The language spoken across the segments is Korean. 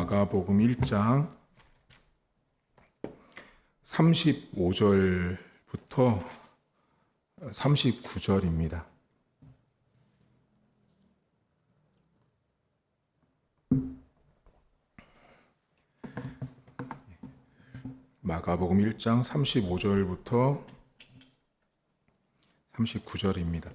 마가복음 1장 35절부터 39절입니다. 마가복음 1장 35절부터 39절입니다.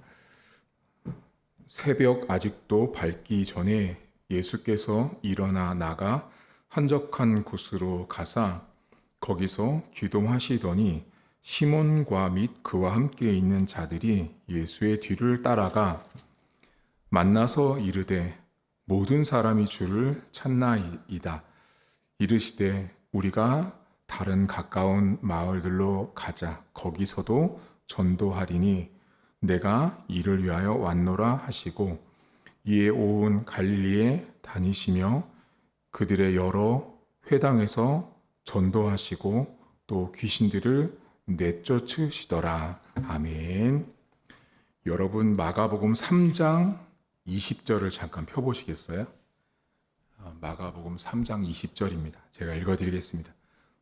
새벽 아직도 밝기 전에 예수께서 일어나 나가 한적한 곳으로 가사 거기서 기도하시더니 시몬과 및 그와 함께 있는 자들이 예수의 뒤를 따라가 만나서 이르되 모든 사람이 주를 찾나이다. 이르시되 우리가 다른 가까운 마을들로 가자. 거기서도 전도하리니 내가 이를 위하여 왔노라 하시고 이에 온 갈릴리에 다니시며 그들의 여러 회당에서 전도하시고 또 귀신들을 내쫓으시더라. 아멘. 여러분 마가복음 3장 20절을 잠깐 펴보시겠어요? 마가복음 3장 20절입니다. 제가 읽어드리겠습니다.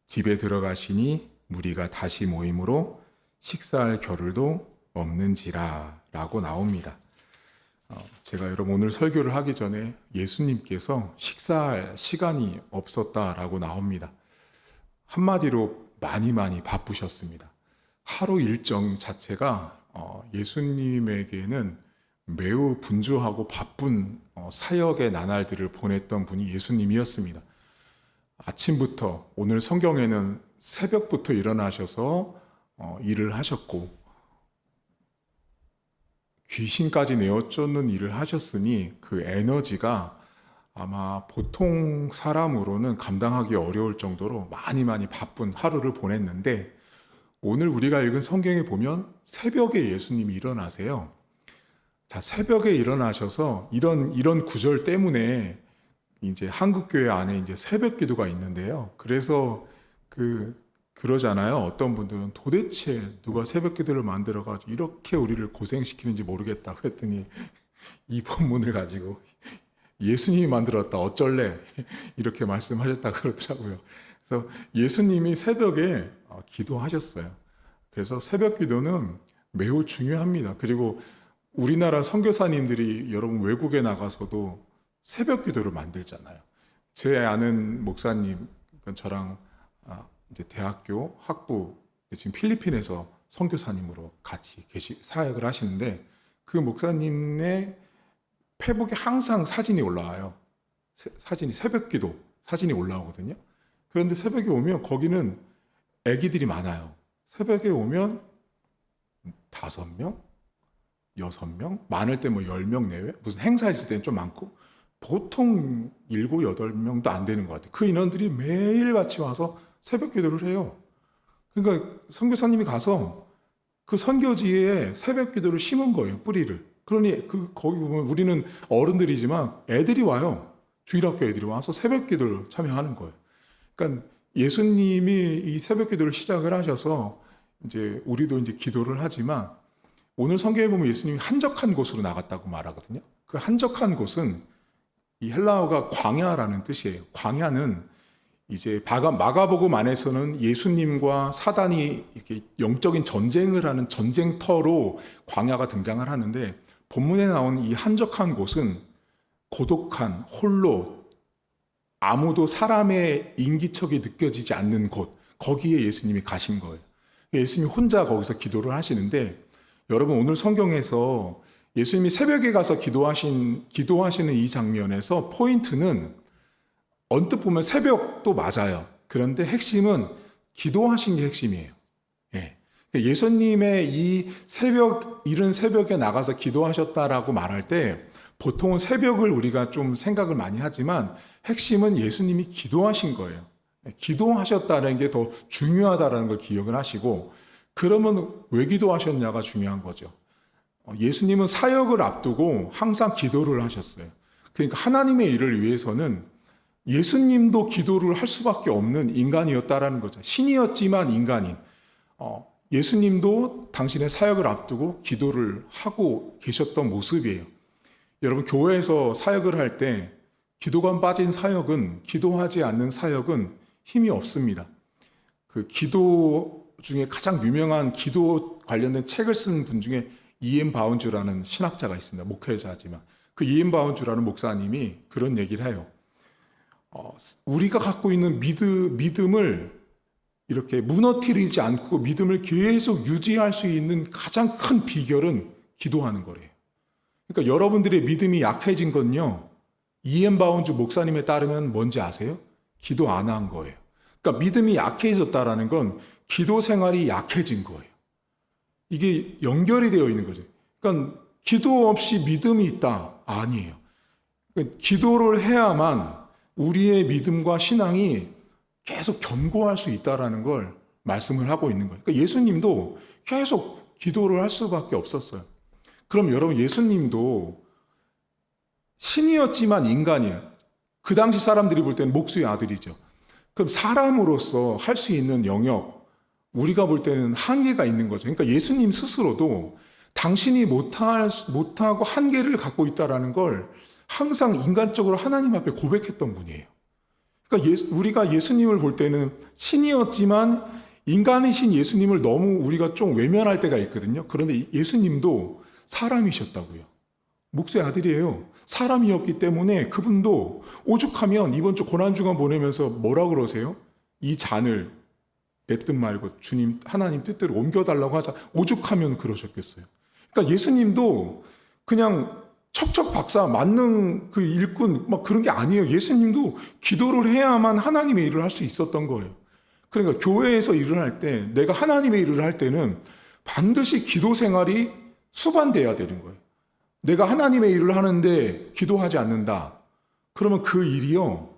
집에 들어가시니 무리가 다시 모임으로 식사할 겨를도 없는지라 라고 나옵니다. 제가 여러분 오늘 설교를 하기 전에 예수님께서 식사할 시간이 없었다라고 나옵니다. 한마디로 많이 바쁘셨습니다. 하루 일정 자체가 예수님에게는 매우 분주하고 바쁜 사역의 나날들을 보냈던 분이 예수님이었습니다. 아침부터 오늘 성경에는 새벽부터 일어나셔서 일을 하셨고 귀신까지 내어쫓는 일을 하셨으니 그 에너지가 아마 보통 사람으로는 감당하기 어려울 정도로 많이 바쁜 하루를 보냈는데 오늘 우리가 읽은 성경에 보면 새벽에 예수님이 일어나세요. 자, 새벽에 일어나셔서 이런 구절 때문에 이제 한국교회 안에 이제 새벽 기도가 있는데요. 그래서 그러잖아요. 어떤 분들은 도대체 누가 새벽 기도를 만들어가지고 이렇게 우리를 고생시키는지 모르겠다고 했더니 이 본문을 가지고 예수님이 만들었다 어쩔래 이렇게 말씀하셨다 그러더라고요. 그래서 예수님이 새벽에 기도하셨어요. 그래서 새벽 기도는 매우 중요합니다. 그리고 우리나라 선교사님들이 여러분 외국에 나가서도 새벽 기도를 만들잖아요. 제 아는 목사님, 저랑 이제 대학교 학부 지금 필리핀에서 선교사님으로 같이 사역을 하시는데 그 목사님의 페북에 항상 사진이 올라와요. 사진이 새벽기도 사진이 올라오거든요. 그런데 새벽에 오면 거기는 아기들이 많아요. 새벽에 오면 5명, 6명, 많을 때 뭐 10명 내외, 무슨 행사 있을 때는 좀 많고 보통 7, 8명도 안 되는 것 같아요. 그 인원들이 매일같이 와서 새벽 기도를 해요. 그러니까 선교사님이 가서 그 선교지에 새벽 기도를 심은 거예요. 뿌리를. 그러니 거기 보면 우리는 어른들이지만 애들이 와요. 주일학교 애들이 와서 새벽 기도를 참여하는 거예요. 그러니까 예수님이 이 새벽 기도를 시작을 하셔서 이제 우리도 이제 기도를 하지만 오늘 성경에 보면 예수님이 한적한 곳으로 나갔다고 말하거든요. 그 한적한 곳은 이 헬라어가 광야라는 뜻이에요. 광야는 이제 마가복음 안에서는 예수님과 사단이 이렇게 영적인 전쟁을 하는 전쟁터로 광야가 등장을 하는데 본문에 나온 이 한적한 곳은 고독한 홀로 아무도 사람의 인기척이 느껴지지 않는 곳, 거기에 예수님이 가신 거예요. 예수님이 혼자 거기서 기도를 하시는데 여러분 오늘 성경에서 예수님이 새벽에 가서 기도하시는 이 장면에서 포인트는 언뜻 보면 새벽도 맞아요. 그런데 핵심은 기도하신 게 핵심이에요. 예수님의 이 이른 새벽에 나가서 기도하셨다라고 말할 때 보통은 새벽을 우리가 좀 생각을 많이 하지만 핵심은 예수님이 기도하신 거예요. 기도하셨다는 게 더 중요하다는 걸 기억을 하시고 그러면 왜 기도하셨냐가 중요한 거죠. 예수님은 사역을 앞두고 항상 기도를 하셨어요. 그러니까 하나님의 일을 위해서는 예수님도 기도를 할 수밖에 없는 인간이었다라는 거죠. 신이었지만 인간인. 예수님도 당신의 사역을 앞두고 기도를 하고 계셨던 모습이에요. 여러분 교회에서 사역을 할 때 기도가 빠진 사역은, 기도하지 않는 사역은 힘이 없습니다. 그 기도 중에 가장 유명한 기도 관련된 책을 쓴 분 중에 E.M. 바운즈라는 신학자가 있습니다. 목회자지만 그 E.M. 바운즈라는 목사님이 그런 얘기를 해요. 우리가 갖고 있는 믿음을 이렇게 무너뜨리지 않고 믿음을 계속 유지할 수 있는 가장 큰 비결은 기도하는 거래요. 그러니까 여러분들의 믿음이 약해진 건요, E.M. 바운즈 목사님에 따르면 뭔지 아세요? 기도 안 한 거예요. 그러니까 믿음이 약해졌다라는 건 기도 생활이 약해진 거예요. 이게 연결이 되어 있는 거죠. 그러니까 기도 없이 믿음이 있다? 아니에요. 그러니까 기도를 해야만 우리의 믿음과 신앙이 계속 견고할 수 있다라는 걸 말씀을 하고 있는 거예요. 그러니까 예수님도 계속 기도를 할 수밖에 없었어요. 그럼 여러분, 예수님도 신이었지만 인간이에요. 그 당시 사람들이 볼 때는 목수의 아들이죠. 그럼 사람으로서 할 수 있는 영역, 우리가 볼 때는 한계가 있는 거죠. 그러니까 예수님 스스로도 당신이 못하고 한계를 갖고 있다는 걸 항상 인간적으로 하나님 앞에 고백했던 분이에요. 그러니까 우리가 예수님을 볼 때는 신이었지만 인간이신 예수님을 너무 우리가 좀 외면할 때가 있거든요. 그런데 예수님도 사람이셨다고요. 목수의 아들이에요. 사람이었기 때문에 그분도 오죽하면 이번 주 고난주간 보내면서 뭐라 그러세요? 이 잔을 내 뜻 말고 주님 하나님 뜻대로 옮겨달라고 하자. 오죽하면 그러셨겠어요. 그러니까 예수님도 그냥 척척 박사 만능 그 일꾼 막 그런 게 아니에요. 예수님도 기도를 해야만 하나님의 일을 할 수 있었던 거예요. 그러니까 교회에서 일을 할 때, 내가 하나님의 일을 할 때는 반드시 기도 생활이 수반돼야 되는 거예요. 내가 하나님의 일을 하는데 기도하지 않는다. 그러면 그 일이요,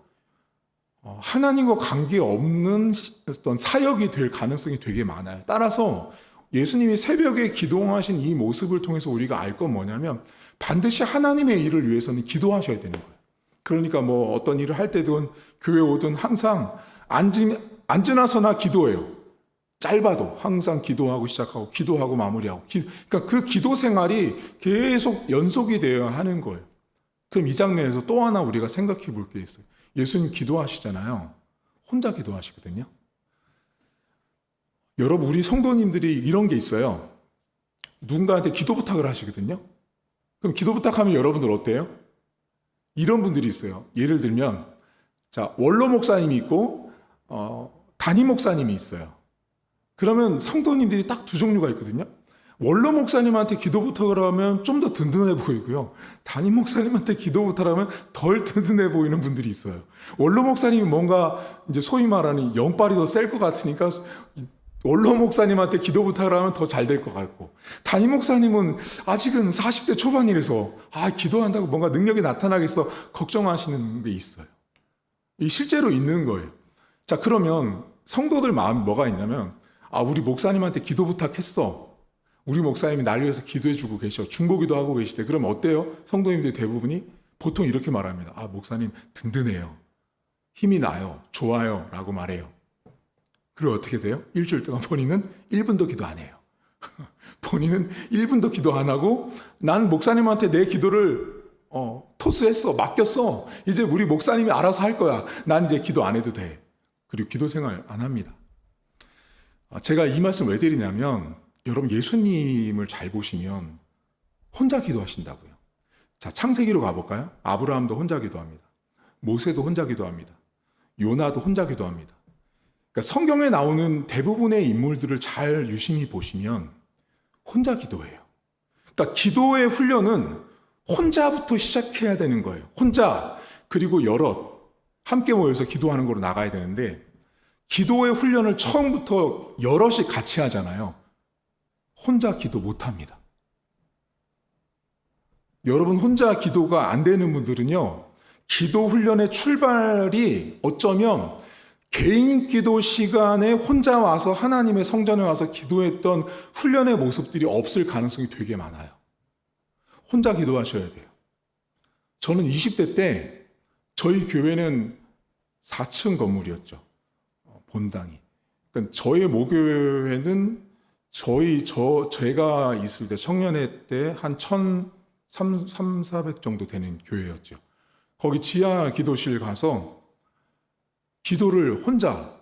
하나님과 관계없는 어떤 사역이 될 가능성이 되게 많아요. 따라서 예수님이 새벽에 기도하신 이 모습을 통해서 우리가 알 건 뭐냐면 반드시 하나님의 일을 위해서는 기도하셔야 되는 거예요. 그러니까 뭐 어떤 일을 할 때든 교회 오든 항상 앉으나 서나 기도해요. 짧아도 항상 기도하고 시작하고 기도하고 마무리하고 그러니까 그 기도 생활이 계속 연속이 되어야 하는 거예요. 그럼 이 장면에서 또 하나 우리가 생각해 볼 게 있어요. 예수님 기도하시잖아요. 혼자 기도하시거든요. 여러분, 우리 성도님들이 이런 게 있어요. 누군가한테 기도 부탁을 하시거든요. 그럼 기도 부탁하면 여러분들 어때요? 이런 분들이 있어요. 예를 들면, 자, 원로 목사님이 있고, 담임 목사님이 있어요. 그러면 성도님들이 딱 두 종류가 있거든요. 원로 목사님한테 기도 부탁을 하면 좀 더 든든해 보이고요. 담임 목사님한테 기도 부탁을 하면 덜 든든해 보이는 분들이 있어요. 원로 목사님이 뭔가 이제 소위 말하는 영빨이 더 셀 것 같으니까 원로 목사님한테 기도 부탁을 하면 더 잘 될 것 같고, 담임 목사님은 아직은 40대 초반이라서 기도한다고 뭔가 능력이 나타나겠어 걱정하시는 게 있어요. 이 실제로 있는 거예요. 자, 그러면 성도들 마음이 뭐가 있냐면, 우리 목사님한테 기도 부탁했어. 우리 목사님이 날 위해서 기도해주고 계셔. 중보기도 하고 계시대. 그럼 어때요? 성도님들 대부분이 보통 이렇게 말합니다. 목사님 든든해요. 힘이 나요. 좋아요. 라고 말해요. 그리고 어떻게 돼요? 일주일 동안 본인은 1분도 기도 안 해요. 본인은 1분도 기도 안 하고, 난 목사님한테 내 기도를 토스했어. 맡겼어. 이제 우리 목사님이 알아서 할 거야. 난 이제 기도 안 해도 돼. 그리고 기도 생활 안 합니다. 제가 이 말씀 왜 드리냐면, 여러분 예수님을 잘 보시면 혼자 기도하신다고요. 자, 창세기로 가볼까요? 아브라함도 혼자 기도합니다. 모세도 혼자 기도합니다. 요나도 혼자 기도합니다. 그러니까 성경에 나오는 대부분의 인물들을 잘 유심히 보시면 혼자 기도해요. 그러니까 기도의 훈련은 혼자부터 시작해야 되는 거예요. 혼자, 그리고 여럿, 함께 모여서 기도하는 걸로 나가야 되는데, 기도의 훈련을 처음부터 여럿이 같이 하잖아요. 혼자 기도 못합니다. 여러분, 혼자 기도가 안 되는 분들은요, 기도 훈련의 출발이 어쩌면 개인 기도 시간에 혼자 와서 하나님의 성전에 와서 기도했던 훈련의 모습들이 없을 가능성이 되게 많아요. 혼자 기도하셔야 돼요. 저는 20대 때 저희 교회는 4층 건물이었죠. 본당이. 그러니까 저희 모교회는 제가 있을 때 청년회 때 한 1,300, 400 정도 되는 교회였죠. 거기 지하 기도실 가서 기도를 혼자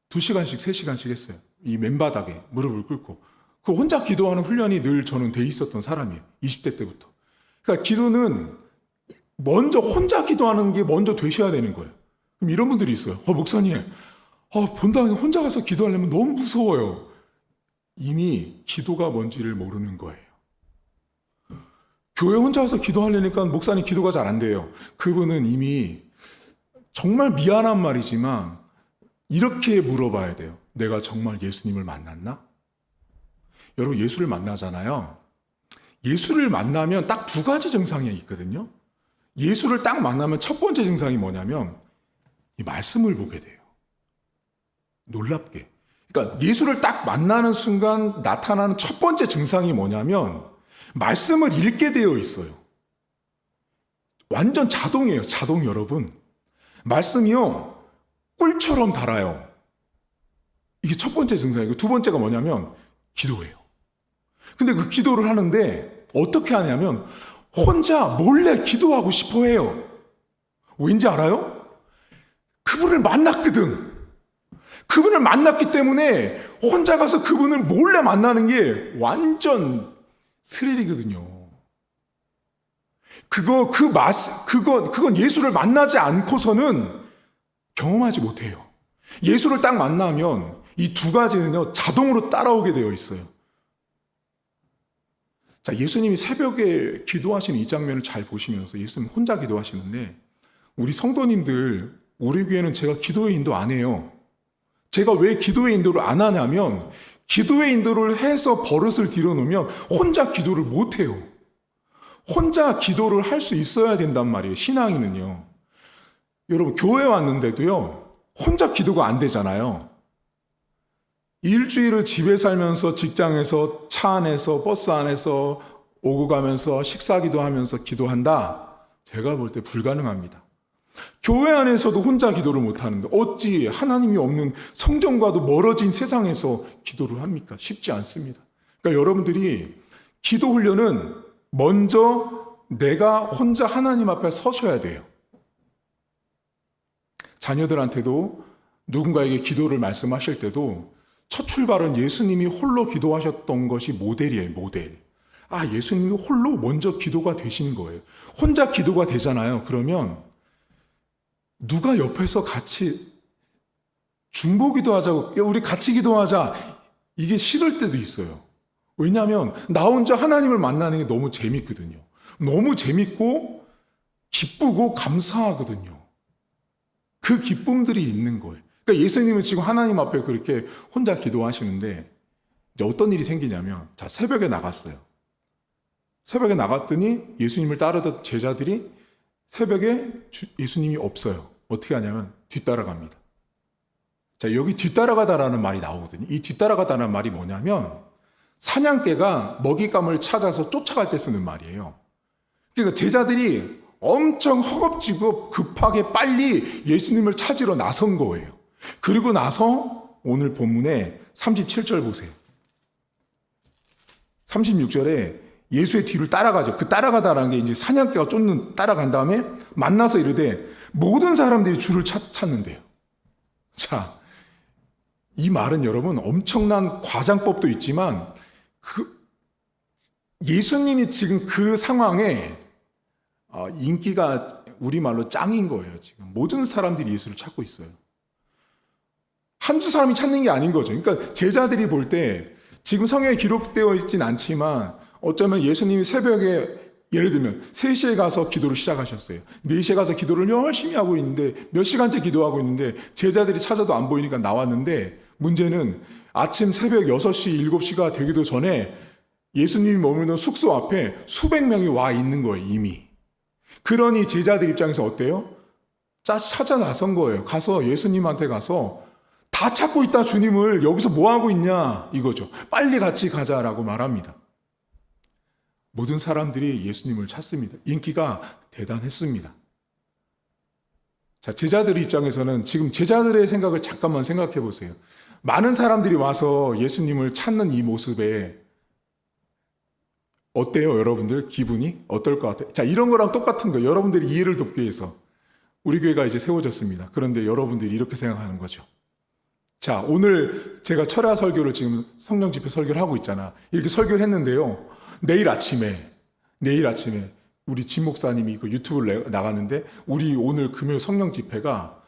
2시간씩, 3시간씩 했어요. 이 맨바닥에 무릎을 꿇고. 그 혼자 기도하는 훈련이 늘 저는 돼 있었던 사람이에요. 20대 때부터. 그러니까 기도는 먼저 혼자 기도하는 게 먼저 되셔야 되는 거예요. 그럼 이런 분들이 있어요. 목사님, 본당에 혼자 가서 기도하려면 너무 무서워요. 이미 기도가 뭔지를 모르는 거예요. 교회 혼자 와서 기도하려니까 목사님 기도가 잘 안 돼요. 그분은 이미 정말 미안한 말이지만 이렇게 물어봐야 돼요. 내가 정말 예수님을 만났나? 여러분, 예수를 만나잖아요. 예수를 만나면 딱 2가지 증상이 있거든요. 예수를 딱 만나면 첫 번째 증상이 뭐냐면 이 말씀을 보게 돼요. 놀랍게. 그러니까 예수를 딱 만나는 순간 나타나는 첫 번째 증상이 뭐냐면 말씀을 읽게 되어 있어요. 완전 자동이에요. 자동 여러분. 말씀이요. 꿀처럼 달아요. 이게 첫 번째 증상이고, 두 번째가 뭐냐면 기도예요. 근데 그 기도를 하는데 어떻게 하냐면 혼자 몰래 기도하고 싶어 해요. 왠지 알아요? 그분을 만났거든. 그분을 만났기 때문에 혼자 가서 그분을 몰래 만나는 게 완전 스릴이거든요. 그건 예수를 만나지 않고서는 경험하지 못해요. 예수를 딱 만나면 이 2가지는요, 자동으로 따라오게 되어 있어요. 자, 예수님이 새벽에 기도하시는 이 장면을 잘 보시면서 예수님 혼자 기도하시는데, 우리 성도님들, 우리 교회는 제가 기도의 인도 안 해요. 제가 왜 기도의 인도를 안 하냐면, 기도의 인도를 해서 버릇을 들여놓으면 혼자 기도를 못 해요. 혼자 기도를 할 수 있어야 된단 말이에요. 신앙인은요. 여러분, 교회 왔는데도요, 혼자 기도가 안 되잖아요. 일주일을 집에 살면서, 직장에서, 차 안에서, 버스 안에서 오고 가면서 식사기도 하면서 기도한다? 제가 볼 때 불가능합니다. 교회 안에서도 혼자 기도를 못하는데 어찌 하나님이 없는 성전과도 멀어진 세상에서 기도를 합니까? 쉽지 않습니다. 그러니까 여러분들이 기도 훈련은 먼저 내가 혼자 하나님 앞에 서셔야 돼요. 자녀들한테도 누군가에게 기도를 말씀하실 때도 첫 출발은 예수님이 홀로 기도하셨던 것이 모델이에요, 모델. 예수님이 홀로 먼저 기도가 되신 거예요. 혼자 기도가 되잖아요. 그러면 누가 옆에서 같이 중보기도 하자고, 우리 같이 기도하자, 이게 싫을 때도 있어요. 왜냐하면 나 혼자 하나님을 만나는 게 너무 재밌거든요. 너무 재밌고 기쁘고 감사하거든요. 그 기쁨들이 있는 거예요. 그러니까 예수님은 지금 하나님 앞에 그렇게 혼자 기도하시는데 이제 어떤 일이 생기냐면, 자, 새벽에 나갔어요. 새벽에 나갔더니 예수님을 따르던 제자들이 새벽에 예수님이 없어요. 어떻게 하냐면 뒤따라갑니다. 자, 여기 뒤따라가다라는 말이 나오거든요. 이 뒤따라가다라는 말이 뭐냐면 사냥개가 먹잇감을 찾아서 쫓아갈 때 쓰는 말이에요. 그러니까 제자들이 엄청 허겁지겁 급하게 빨리 예수님을 찾으러 나선 거예요. 그리고 나서 오늘 본문에 37절 보세요. 36절에 예수의 뒤를 따라가죠. 그 따라가다라는 게 이제 사냥개가 따라간 다음에 만나서 이르되 모든 사람들이 주를 찾는데요. 자, 이 말은 여러분 엄청난 과장법도 있지만 예수님이 지금 그 상황에 인기가 우리말로 짱인 거예요. 지금 모든 사람들이 예수를 찾고 있어요. 한두 사람이 찾는 게 아닌 거죠. 그러니까 제자들이 볼 때 지금 성경에 기록되어 있진 않지만 어쩌면 예수님이 새벽에 예를 들면 3시에 가서 기도를 시작하셨어요. 4시에 가서 기도를 열심히 하고 있는데 몇 시간째 기도하고 있는데 제자들이 찾아도 안 보이니까 나왔는데, 문제는 아침 새벽 6시, 7시가 되기도 전에 예수님이 머무는 숙소 앞에 수백 명이 와 있는 거예요, 이미. 그러니 제자들 입장에서 어때요? 찾아 나선 거예요. 가서 예수님한테 가서 다 찾고 있다, 주님을. 여기서 뭐 하고 있냐, 이거죠. 빨리 같이 가자라고 말합니다. 모든 사람들이 예수님을 찾습니다. 인기가 대단했습니다. 자, 제자들 입장에서는 지금 제자들의 생각을 잠깐만 생각해 보세요. 많은 사람들이 와서 예수님을 찾는 이 모습에 어때요, 여러분들? 기분이 어떨 것 같아요? 자, 이런 거랑 똑같은 거예요. 여러분들이 이해를 돕기 위해서 우리 교회가 이제 세워졌습니다. 그런데 여러분들이 이렇게 생각하는 거죠. 자, 오늘 제가 철야 설교를 지금 성령 집회 설교를 하고 있잖아. 이렇게 설교를 했는데요. 내일 아침에 우리 진 목사님이 그 유튜브를 나갔는데 우리 오늘 금요 성령 집회가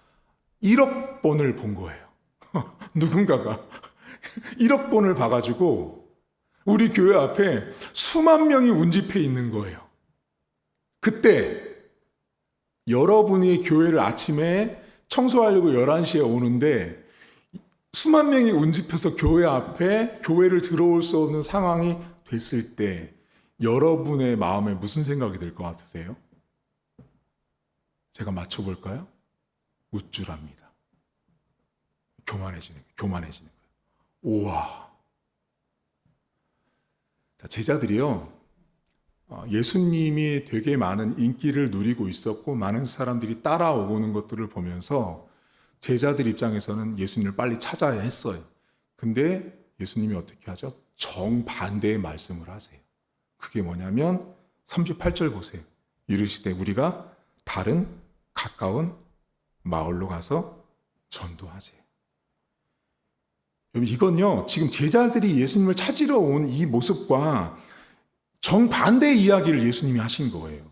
1억 번을 본 거예요. 누군가가 1억 번을 봐가지고 우리 교회 앞에 수만 명이 운집해 있는 거예요. 그때 여러분이 교회를 아침에 청소하려고 11시에 오는데 수만 명이 운집해서 교회 앞에 교회를 들어올 수 없는 상황이 됐을 때 여러분의 마음에 무슨 생각이 들 것 같으세요? 제가 맞춰볼까요? 우쭐합니다. 교만해지는 거예요. 우와. 제자들이요, 예수님이 되게 많은 인기를 누리고 있었고 많은 사람들이 따라오는 것들을 보면서 제자들 입장에서는 예수님을 빨리 찾아야 했어요. 근데 예수님이 어떻게 하죠? 정반대의 말씀을 하세요. 그게 뭐냐면 38절 보세요. 이르시되 우리가 다른 가까운 마을로 가서 전도하세요. 이건요, 지금 제자들이 예수님을 찾으러 온 이 모습과 정반대의 이야기를 예수님이 하신 거예요.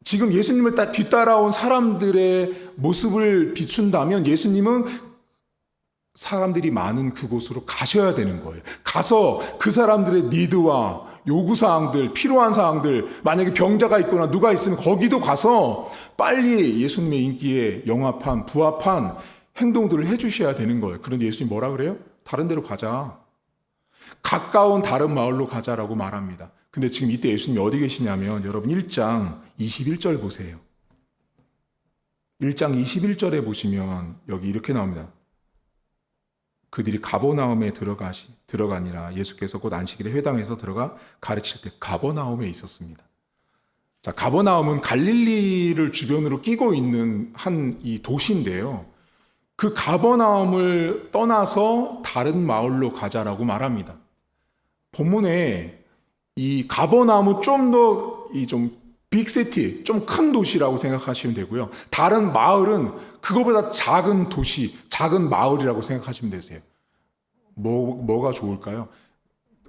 지금 예수님을 뒤따라온 사람들의 모습을 비춘다면 예수님은 사람들이 많은 그곳으로 가셔야 되는 거예요. 가서 그 사람들의 니드와 요구사항들, 필요한 사항들, 만약에 병자가 있거나 누가 있으면 거기도 가서 빨리 예수님의 인기에 영합한, 부합한 행동들을 해주셔야 되는 거예요. 그런데 예수님 뭐라 그래요? 다른 데로 가자. 가까운 다른 마을로 가자라고 말합니다. 근데 지금 이때 예수님이 어디 계시냐면 여러분 1장 21절 보세요. 1장 21절에 보시면 여기 이렇게 나옵니다. 그들이 가버나움에 들어가니라. 예수께서 곧 안식일에 회당에서 들어가 가르칠 때 가버나움에 있었습니다. 자, 가버나움은 갈릴리를 주변으로 끼고 있는 한 이 도시인데요. 그 가버나움을 떠나서 다른 마을로 가자라고 말합니다. 본문에 이 가버나움은 좀 더 좀 빅시티, 좀 큰 도시라고 생각하시면 되고요. 다른 마을은 그거보다 작은 도시, 작은 마을이라고 생각하시면 되세요. 뭐가 좋을까요?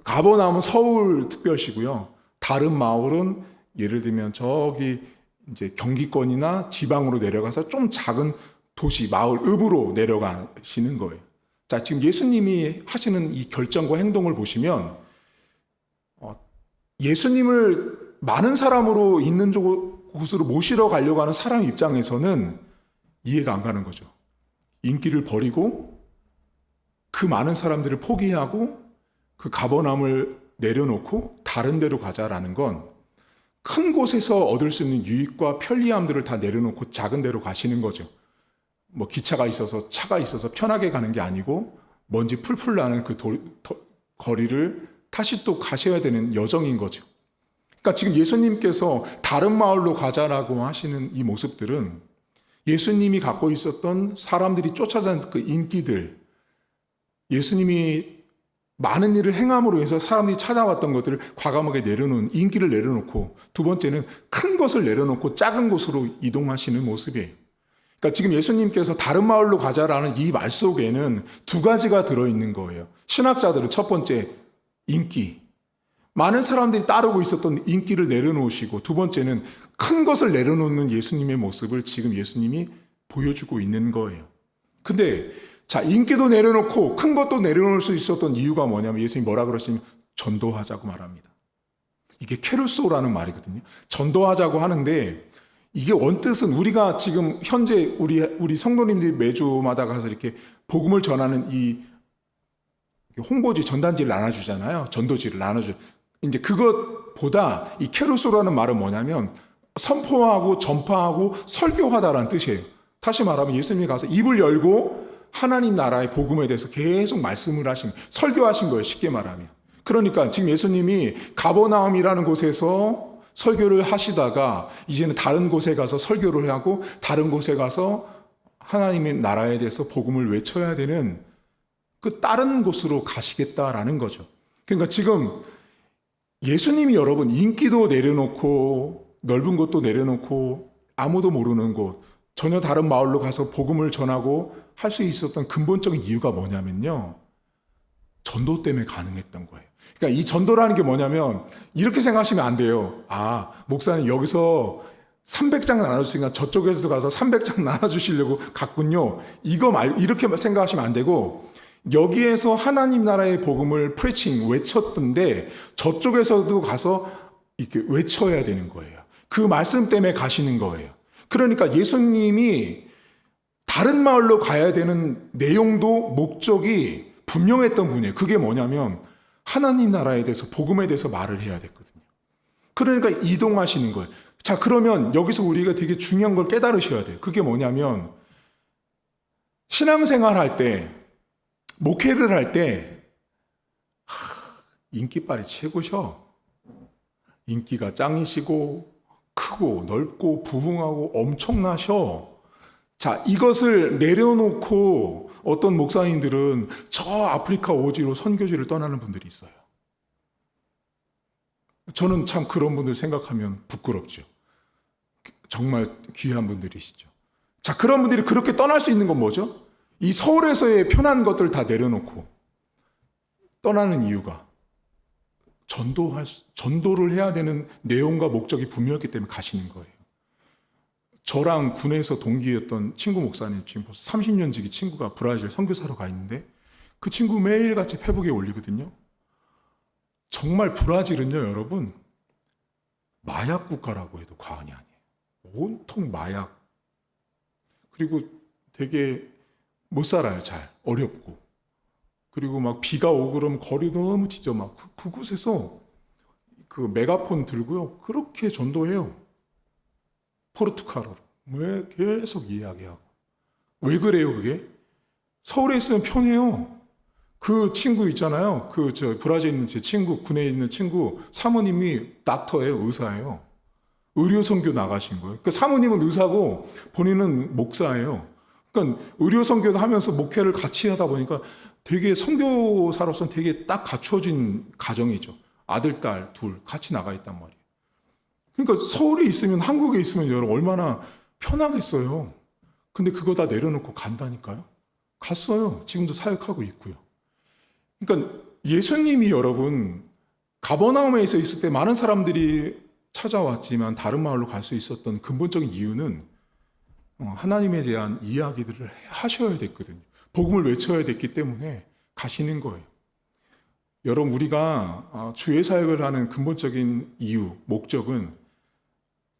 가버나움은 서울 특별시고요. 다른 마을은 예를 들면 저기 이제 경기권이나 지방으로 내려가서 좀 작은 도시, 마을, 읍으로 내려가시는 거예요. 자, 지금 예수님이 하시는 이 결정과 행동을 보시면 예수님을 많은 사람으로 있는 곳으로 모시러 가려고 하는 사람 입장에서는 이해가 안 가는 거죠. 인기를 버리고 그 많은 사람들을 포기하고 그 가버나움을 내려놓고 다른 데로 가자라는 건 큰 곳에서 얻을 수 있는 유익과 편리함들을 다 내려놓고 작은 데로 가시는 거죠. 뭐 기차가 있어서 차가 있어서 편하게 가는 게 아니고 먼지 풀풀 나는 그 거리를 다시 또 가셔야 되는 여정인 거죠. 그러니까 지금 예수님께서 다른 마을로 가자라고 하시는 이 모습들은 예수님이 갖고 있었던 사람들이 쫓아다니는 그 인기들, 예수님이 많은 일을 행함으로 해서 사람들이 찾아왔던 것들을 과감하게 내려놓은 인기를 내려놓고, 두 번째는 큰 것을 내려놓고 작은 곳으로 이동하시는 모습이에요. 그러니까 지금 예수님께서 다른 마을로 가자라는 이 말 속에는 두 가지가 들어있는 거예요. 신학자들은 첫 번째 인기, 많은 사람들이 따르고 있었던 인기를 내려놓으시고, 두 번째는 큰 것을 내려놓는 예수님의 모습을 지금 예수님이 보여주고 있는 거예요. 근데 자, 인기도 내려놓고 큰 것도 내려놓을 수 있었던 이유가 뭐냐면 예수님이 뭐라 그러시면 전도하자고 말합니다. 이게 케루소라는 말이거든요. 전도하자고 하는데 이게 원뜻은 우리가 지금 현재 우리 성도님들이 매주마다 가서 이렇게 복음을 전하는 이 홍보지, 전단지를 나눠주잖아요. 전도지를 나눠주. 이제 그것보다 이 케루소라는 말은 뭐냐면 선포하고 전파하고 설교하다라는 뜻이에요. 다시 말하면 예수님이 가서 입을 열고 하나님 나라의 복음에 대해서 계속 말씀을 설교하신 거예요. 쉽게 말하면. 그러니까 지금 예수님이 가버나움이라는 곳에서 설교를 하시다가 이제는 다른 곳에 가서 설교를 하고 다른 곳에 가서 하나님의 나라에 대해서 복음을 외쳐야 되는 그 다른 곳으로 가시겠다라는 거죠. 그러니까 지금 예수님이 여러분 인기도 내려놓고 넓은 곳도 내려놓고 아무도 모르는 곳, 전혀 다른 마을로 가서 복음을 전하고 할 수 있었던 근본적인 이유가 뭐냐면요. 전도 때문에 가능했던 거예요. 그러니까 이 전도라는 게 뭐냐면 이렇게 생각하시면 안 돼요. 아, 목사님 여기서 300장 나눠주시니까 저쪽에서 가서 300장 나눠주시려고 갔군요. 이렇게 생각하시면 안 되고, 여기에서 하나님 나라의 복음을 프리칭 외쳤던데 저쪽에서도 가서 이렇게 외쳐야 되는 거예요. 그 말씀 때문에 가시는 거예요. 그러니까 예수님이 다른 마을로 가야 되는 내용도 목적이 분명했던 분이에요. 그게 뭐냐면 하나님 나라에 대해서 복음에 대해서 말을 해야 됐거든요. 그러니까 이동하시는 거예요. 자, 그러면 여기서 우리가 되게 중요한 걸 깨달으셔야 돼요. 그게 뭐냐면 신앙생활 할 때, 목회를 할 때 인기빨이 최고셔. 인기가 짱이시고 크고 넓고 부흥하고 엄청나셔. 자, 이것을 내려놓고 어떤 목사님들은 저 아프리카 오지로 선교지를 떠나는 분들이 있어요. 저는 참 그런 분들 생각하면 부끄럽죠. 정말 귀한 분들이시죠. 자, 그런 분들이 그렇게 떠날 수 있는 건 뭐죠? 이 서울에서의 편한 것들 다 내려놓고 떠나는 이유가 전도를 해야 되는 내용과 목적이 분명했기 때문에 가시는 거예요. 저랑 군에서 동기였던 친구 목사님, 지금 벌써 30년 지기 친구가 브라질 선교사로 가 있는데 그 친구 매일같이 페북에 올리거든요. 정말 브라질은요, 여러분, 마약 국가라고 해도 과언이 아니에요. 온통 마약. 그리고 되게 못 살아요, 잘. 어렵고. 그리고 막 비가 오고 그러면 거리 너무 짖어. 막 그곳에서 그 메가폰 들고요, 그렇게 전도해요. 포르투갈어로. 왜 계속 이야기하고. 왜 그래요, 그게? 서울에 있으면 편해요. 그 친구 있잖아요. 브라질에 있는 제 친구, 군에 있는 친구, 사모님이 닥터예요, 의사예요. 의료 선교 나가신 거예요. 그 사모님은 의사고 본인은 목사예요. 그러니까 의료 선교도 하면서 목회를 같이 하다 보니까 되게 선교사로서는 되게 딱 갖추어진 가정이죠. 아들, 딸, 둘 같이 나가 있단 말이에요. 그러니까 서울에 있으면, 한국에 있으면 여러분 얼마나 편하겠어요. 근데 그거 다 내려놓고 간다니까요. 갔어요. 지금도 사역하고 있고요. 그러니까 예수님이 여러분 가버나움에서 있을 때 많은 사람들이 찾아왔지만 다른 마을로 갈 수 있었던 근본적인 이유는 하나님에 대한 이야기들을 하셔야 됐거든요. 복음을 외쳐야 됐기 때문에 가시는 거예요. 여러분, 우리가 주의 사역을 하는 근본적인 이유, 목적은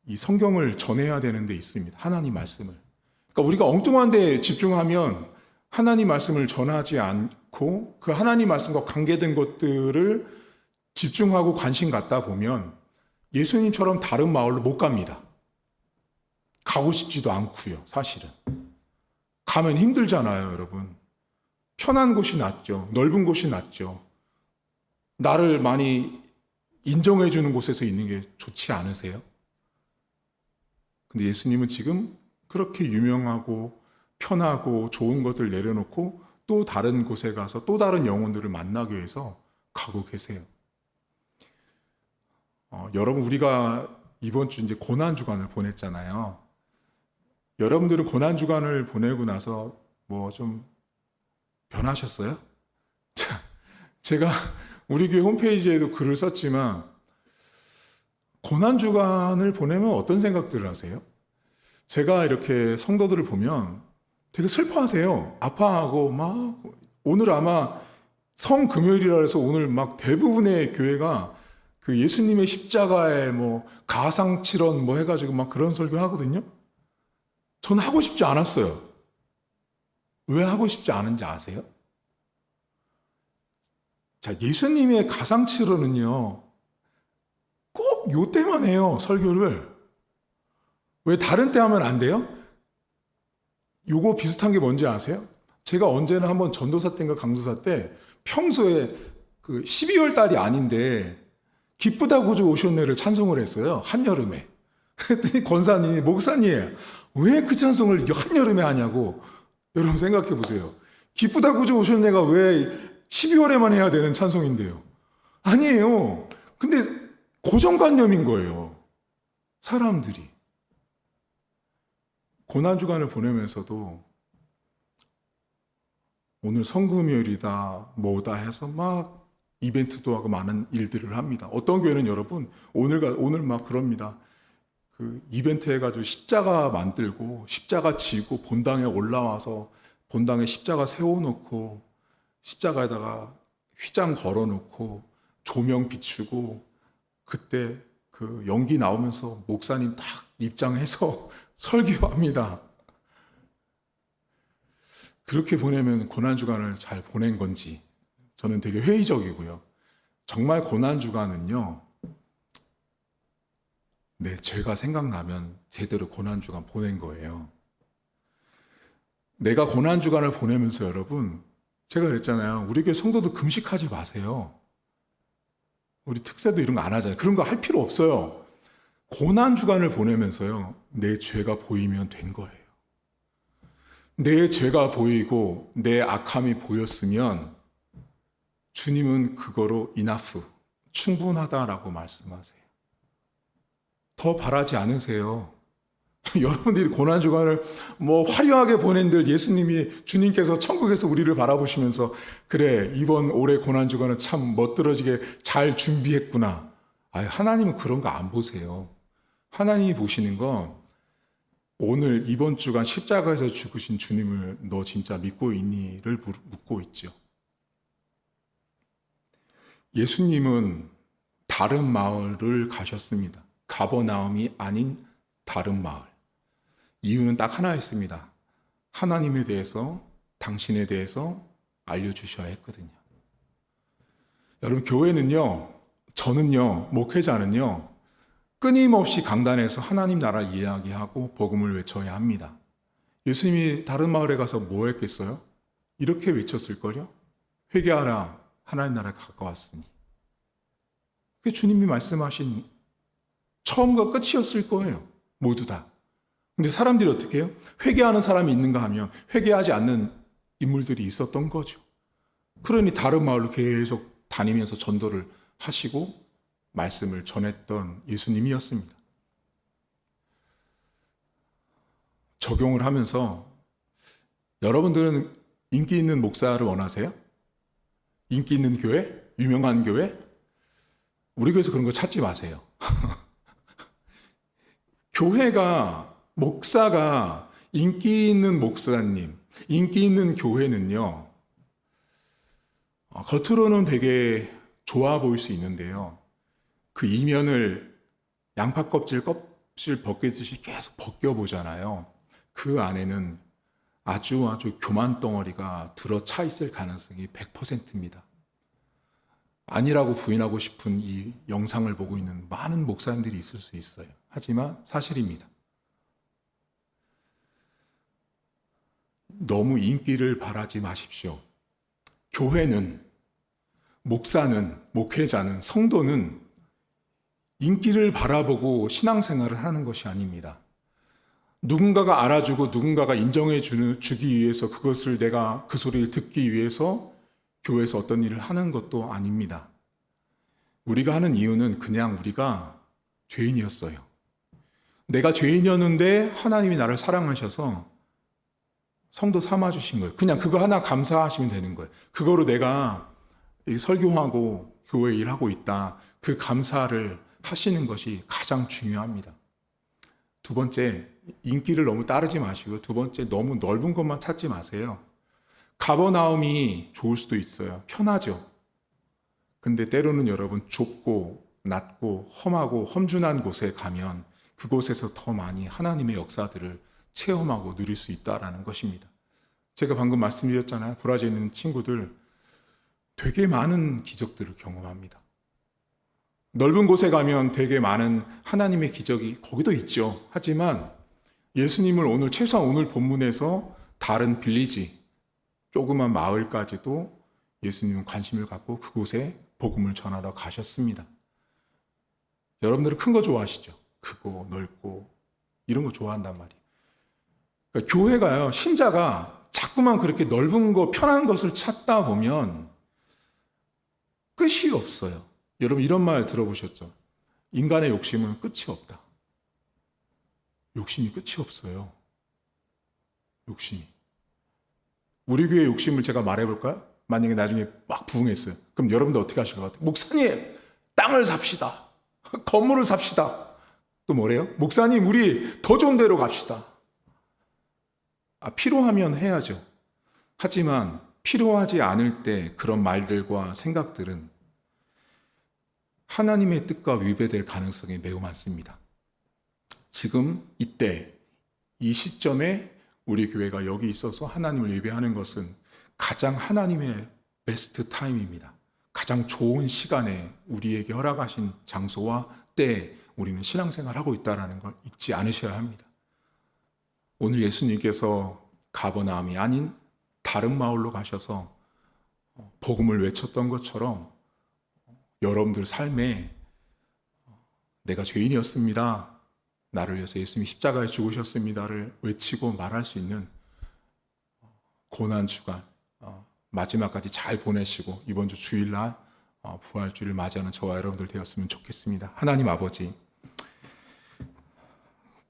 이 성경을 전해야 되는 데 있습니다. 하나님 말씀을. 그러니까 우리가 엉뚱한 데 집중하면 하나님 말씀을 전하지 않고 그 하나님 말씀과 관계된 것들을 집중하고 관심 갖다 보면 예수님처럼 다른 마을로 못 갑니다. 가고 싶지도 않고요, 사실은. 가면 힘들잖아요, 여러분. 편한 곳이 낫죠. 넓은 곳이 낫죠. 나를 많이 인정해 주는 곳에서 있는 게 좋지 않으세요? 근데 예수님은 지금 그렇게 유명하고 편하고 좋은 것들 내려놓고 또 다른 곳에 가서 또 다른 영혼들을 만나기 위해서 가고 계세요. 여러분, 우리가 이번 주 이제 고난주간을 보냈잖아요. 여러분들은 고난주간을 보내고 나서 뭐 좀 변하셨어요? 자, 제가 우리 교회 홈페이지에도 글을 썼지만 고난주간을 보내면 어떤 생각들을 하세요? 제가 이렇게 성도들을 보면 되게 슬퍼하세요. 아파하고 막 오늘 아마 성금요일이라 해서 오늘 막 대부분의 교회가 그 예수님의 십자가에 뭐 가상칠언 뭐 해가지고 막 그런 설교 하거든요. 전 하고 싶지 않았어요. 왜 하고 싶지 않은지 아세요? 자, 예수님의 가상칠언은요, 꼭 요때만 해요, 설교를. 왜 다른 때 하면 안 돼요? 요거 비슷한 게 뭔지 아세요? 제가 언제나 한번 전도사 때인가 강도사 때 평소에 그 12월 달이 아닌데 기쁘다 구주 오셨네를 찬송을 했어요. 한여름에. 그랬더니 권사님이, 목사님, 왜 그 찬송을 한여름에 하냐고. 여러분 생각해 보세요. 기쁘다 구주 오셨네가 왜 12월에만 해야 되는 찬송인데요? 아니에요. 근데 고정관념인 거예요. 사람들이. 고난주간을 보내면서도 오늘 성금요일이다 뭐다 해서 막 이벤트도 하고 많은 일들을 합니다. 어떤 교회는 여러분 오늘 막 그럽니다. 그 이벤트 해가지고 십자가 만들고 십자가 지고 본당에 올라와서 본당에 십자가 세워놓고 십자가에다가 휘장 걸어놓고 조명 비추고 그때 그 연기 나오면서 목사님 딱 입장해서 설교합니다. 그렇게 보내면 고난주간을 잘 보낸 건지 저는 되게 회의적이고요. 정말 고난주간은요, 내 죄가 생각나면 제대로 고난주간 보낸 거예요. 내가 고난주간을 보내면서 여러분, 제가 그랬잖아요. 우리 교회 성도들 금식하지 마세요. 우리 특세도 이런 거 안 하잖아요. 그런 거 할 필요 없어요. 고난주간을 보내면서요, 내 죄가 보이면 된 거예요. 내 죄가 보이고 내 악함이 보였으면 주님은 그거로 enough, 충분하다라고 말씀하세요. 더 바라지 않으세요. 여러분들이 고난주간을 뭐 화려하게 보낸들 예수님이 주님께서 천국에서 우리를 바라보시면서 그래 이번 올해 고난주간은 참 멋들어지게 잘 준비했구나. 하나님은 그런 거 안 보세요. 하나님이 보시는 건 오늘 이번 주간 십자가에서 죽으신 주님을 너 진짜 믿고 있니?를 묻고 있죠. 예수님은 다른 마을을 가셨습니다. 가버나움이 아닌 다른 마을. 이유는 딱 하나였습니다. 하나님에 대해서, 당신에 대해서 알려주셔야 했거든요. 여러분, 교회는요, 저는요, 목회자는요, 끊임없이 강단에서 하나님 나라 이야기하고 복음을 외쳐야 합니다. 예수님이 다른 마을에 가서 뭐 했겠어요? 이렇게 외쳤을걸요? 회개하라, 하나님 나라가 가까웠으니. 그게 주님이 말씀하신 처음과 끝이었을 거예요. 모두 다. 근데 사람들이 어떻게 해요? 회개하는 사람이 있는가 하면 회개하지 않는 인물들이 있었던 거죠. 그러니 다른 마을로 계속 다니면서 전도를 하시고 말씀을 전했던 예수님이었습니다. 적용을 하면서 여러분들은 인기 있는 목사를 원하세요? 인기 있는 교회? 유명한 교회? 우리 교회에서 그런 거 찾지 마세요. 교회가, 목사가 인기 있는 목사님, 인기 있는 교회는요, 겉으로는 되게 좋아 보일 수 있는데요. 그 이면을 양파 껍질 벗기듯이 계속 벗겨보잖아요. 그 안에는 아주 교만 덩어리가 들어차 있을 가능성이 100%입니다. 아니라고 부인하고 싶은 이 영상을 보고 있는 많은 목사님들이 있을 수 있어요. 하지만 사실입니다. 너무 인기를 바라지 마십시오. 교회는, 목사는, 목회자는, 성도는 인기를 바라보고 신앙생활을 하는 것이 아닙니다. 누군가가 알아주고 누군가가 인정해 주기 위해서 그것을 내가 그 소리를 듣기 위해서 교회에서 어떤 일을 하는 것도 아닙니다. 우리가 하는 이유는 그냥 우리가 죄인이었어요. 내가 죄인이었는데 하나님이 나를 사랑하셔서 성도 삼아주신 거예요. 그냥 그거 하나 감사하시면 되는 거예요. 그거로 내가 설교하고 교회 일하고 있다. 그 감사를 하시는 것이 가장 중요합니다. 두 번째, 인기를 너무 따르지 마시고 두 번째, 너무 넓은 것만 찾지 마세요. 가버나움이 좋을 수도 있어요. 편하죠. 근데 때로는 여러분 좁고 낮고 험하고 험준한 곳에 가면 그곳에서 더 많이 하나님의 역사들을 체험하고 누릴 수 있다는 것입니다. 제가 방금 말씀드렸잖아요. 브라질에 있는 친구들 되게 많은 기적들을 경험합니다. 넓은 곳에 가면 되게 많은 하나님의 기적이 거기도 있죠. 하지만 예수님을 오늘 최소한 오늘 본문에서 다른 빌리지, 조그만 마을까지도 예수님은 관심을 갖고 그곳에 복음을 전하다 가셨습니다. 여러분들은 큰 거 좋아하시죠? 크고 넓고 이런 거 좋아한단 말이에요. 그러니까 교회가요, 신자가 자꾸만 그렇게 넓은 거, 편한 것을 찾다 보면 끝이 없어요. 여러분 이런 말 들어보셨죠? 인간의 욕심은 끝이 없다. 욕심이 끝이 없어요. 욕심이. 우리 교회 욕심을 제가 말해볼까요? 만약에 나중에 막 부흥했어요. 그럼 여러분들 어떻게 하실 것 같아요? 목사님, 땅을 삽시다. 건물을 삽시다. 또 뭐래요? 목사님, 우리 더 좋은 데로 갑시다. 필요하면 해야죠. 하지만 필요하지 않을 때 그런 말들과 생각들은 하나님의 뜻과 위배될 가능성이 매우 많습니다. 지금 이때 이 시점에 우리 교회가 여기 있어서 하나님을 예배하는 것은 가장 하나님의 베스트 타임입니다. 가장 좋은 시간에 우리에게 허락하신 장소와 때에 우리는 신앙생활하고 있다는 걸 잊지 않으셔야 합니다. 오늘 예수님께서 가버나움이 아닌 다른 마을로 가셔서 복음을 외쳤던 것처럼 여러분들 삶에 내가 죄인이었습니다. 나를 위해서 예수님이 십자가에 죽으셨습니다를 외치고 말할 수 있는 고난주간 마지막까지 잘 보내시고 이번 주 주일날 부활주일을 맞이하는 저와 여러분들 되었으면 좋겠습니다. 하나님 아버지,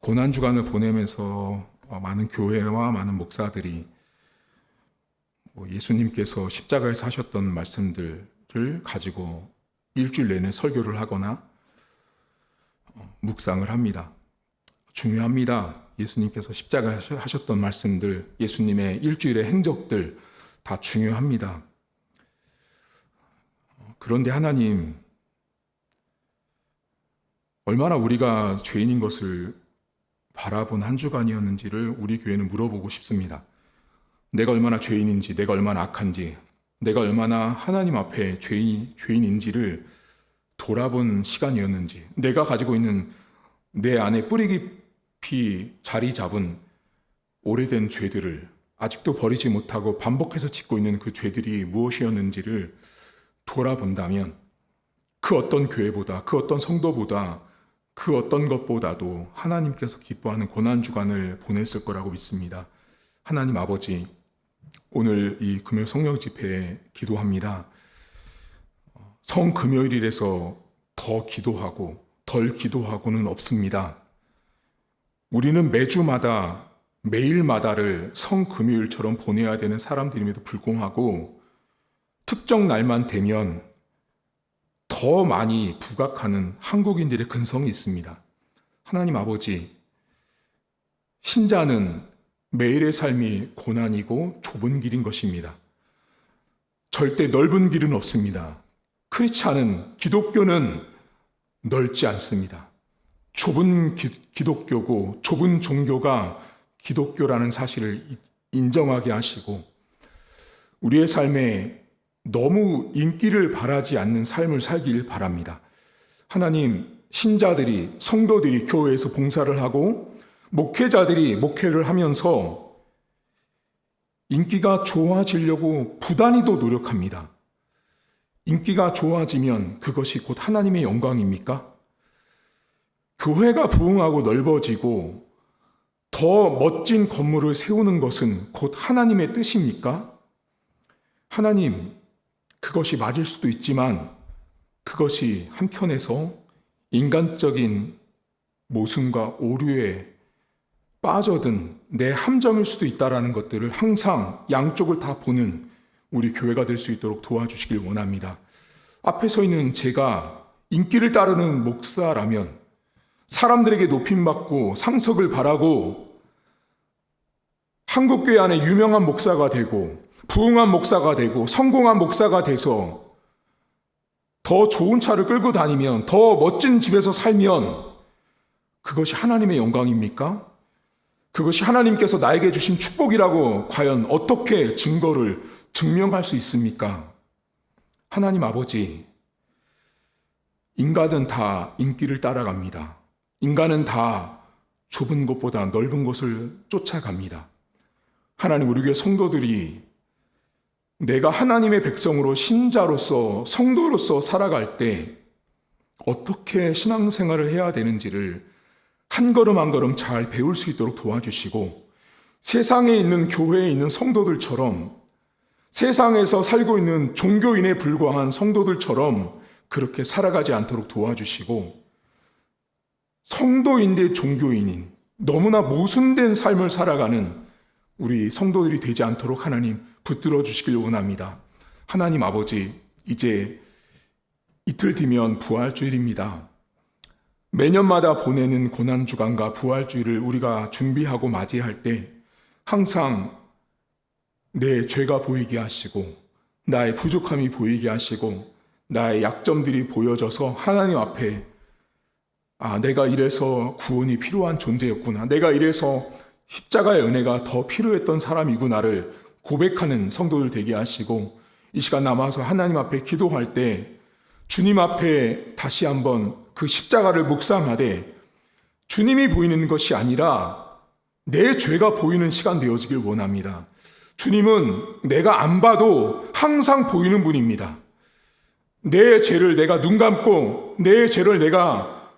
고난주간을 보내면서 많은 교회와 많은 목사들이 예수님께서 십자가에서 하셨던 말씀들을 가지고 일주일 내내 설교를 하거나 묵상을 합니다. 중요합니다. 예수님께서 십자가에 하셨던 말씀들, 예수님의 일주일의 행적들 다 중요합니다. 그런데 하나님, 얼마나 우리가 죄인인 것을 바라본 한 주간이었는지를 우리 교회는 물어보고 싶습니다. 내가 얼마나 죄인인지, 내가 얼마나 악한지, 내가 얼마나 하나님 앞에 죄인인지를 돌아본 시간이었는지, 내가 가지고 있는 내 안에 뿌리 깊이 자리 잡은 오래된 죄들을 아직도 버리지 못하고 반복해서 짓고 있는 그 죄들이 무엇이었는지를 돌아본다면 그 어떤 교회보다, 그 어떤 성도보다, 그 어떤 것보다도 하나님께서 기뻐하는 고난주간을 보냈을 거라고 믿습니다. 하나님 아버지, 오늘 이 금요 성령 집회에 기도합니다. 성금요일이라서 더 기도하고 덜 기도하고는 없습니다. 우리는 매주마다 매일마다를 성금요일처럼 보내야 되는 사람들임에도 불구하고 특정 날만 되면 더 많이 부각하는 한국인들의 근성이 있습니다. 하나님 아버지, 신자는 매일의 삶이 고난이고 좁은 길인 것입니다. 절대 넓은 길은 없습니다. 크리스찬은, 기독교는 넓지 않습니다. 좁은 기독교고 좁은 종교가 기독교라는 사실을 인정하게 하시고 우리의 삶에 너무 인기를 바라지 않는 삶을 살길 바랍니다. 하나님, 신자들이, 성도들이 교회에서 봉사를 하고 목회자들이 목회를 하면서 인기가 좋아지려고 부단히도 노력합니다. 인기가 좋아지면 그것이 곧 하나님의 영광입니까? 교회가 부흥하고 넓어지고 더 멋진 건물을 세우는 것은 곧 하나님의 뜻입니까? 하나님, 그것이 맞을 수도 있지만 그것이 한편에서 인간적인 모순과 오류에 빠져든 내 함정일 수도 있다는 것들을 항상 양쪽을 다 보는 우리 교회가 될 수 있도록 도와주시길 원합니다. 앞에 서 있는 제가 인기를 따르는 목사라면 사람들에게 높임받고 상석을 바라고 한국교회 안에 유명한 목사가 되고 부흥한 목사가 되고 성공한 목사가 돼서 더 좋은 차를 끌고 다니면 더 멋진 집에서 살면 그것이 하나님의 영광입니까? 그것이 하나님께서 나에게 주신 축복이라고 과연 어떻게 증명할 수 있습니까? 하나님 아버지, 인간은 다 인기를 따라갑니다. 인간은 다 좁은 곳보다 넓은 곳을 쫓아갑니다. 하나님, 우리 교회 성도들이 내가 하나님의 백성으로 신자로서 성도로서 살아갈 때 어떻게 신앙생활을 해야 되는지를 한 걸음 한 걸음 잘 배울 수 있도록 도와주시고 세상에 있는 교회에 있는 성도들처럼 세상에서 살고 있는 종교인에 불과한 성도들처럼 그렇게 살아가지 않도록 도와주시고, 성도인데 종교인인 너무나 모순된 삶을 살아가는 우리 성도들이 되지 않도록 하나님 붙들어 주시길 원합니다. 하나님 아버지, 이제 이틀 뒤면 부활주일입니다. 매년마다 보내는 고난주간과 부활주일을 우리가 준비하고 맞이할 때 항상 내 죄가 보이게 하시고 나의 부족함이 보이게 하시고 나의 약점들이 보여져서 하나님 앞에 내가 이래서 구원이 필요한 존재였구나, 내가 이래서 십자가의 은혜가 더 필요했던 사람이구나를 고백하는 성도들 되게 하시고, 이 시간 남아서 하나님 앞에 기도할 때 주님 앞에 다시 한번 그 십자가를 묵상하되 주님이 보이는 것이 아니라 내 죄가 보이는 시간 되어지길 원합니다. 주님은 내가 안 봐도 항상 보이는 분입니다. 내 죄를 내가 눈 감고 내 죄를 내가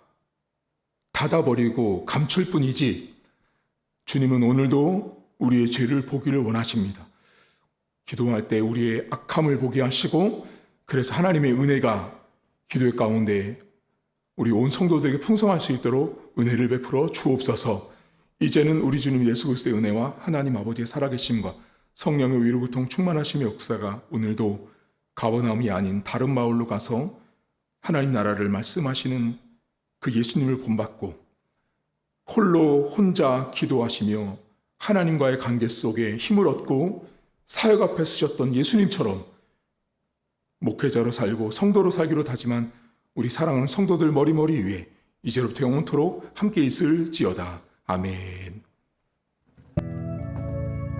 닫아버리고 감출 뿐이지, 주님은 오늘도 우리의 죄를 보기를 원하십니다. 기도할 때 우리의 악함을 보게 하시고, 그래서 하나님의 은혜가 기도의 가운데 우리 온 성도들에게 풍성할 수 있도록 은혜를 베풀어 주옵소서. 이제는 우리 주님 예수 그리스도의 은혜와 하나님 아버지의 살아계심과 성령의 위로 고통 충만하심의 역사가 오늘도 가버나움이 아닌 다른 마을로 가서 하나님 나라를 말씀하시는 그 예수님을 본받고 홀로 혼자 기도하시며 하나님과의 관계 속에 힘을 얻고 사역 앞에 서셨던 예수님처럼 목회자로 살고 성도로 살기로 다짐한 우리 사랑하는 성도들 머리머리 위에 이제로부터 영원토록 함께 있을지어다. 아멘.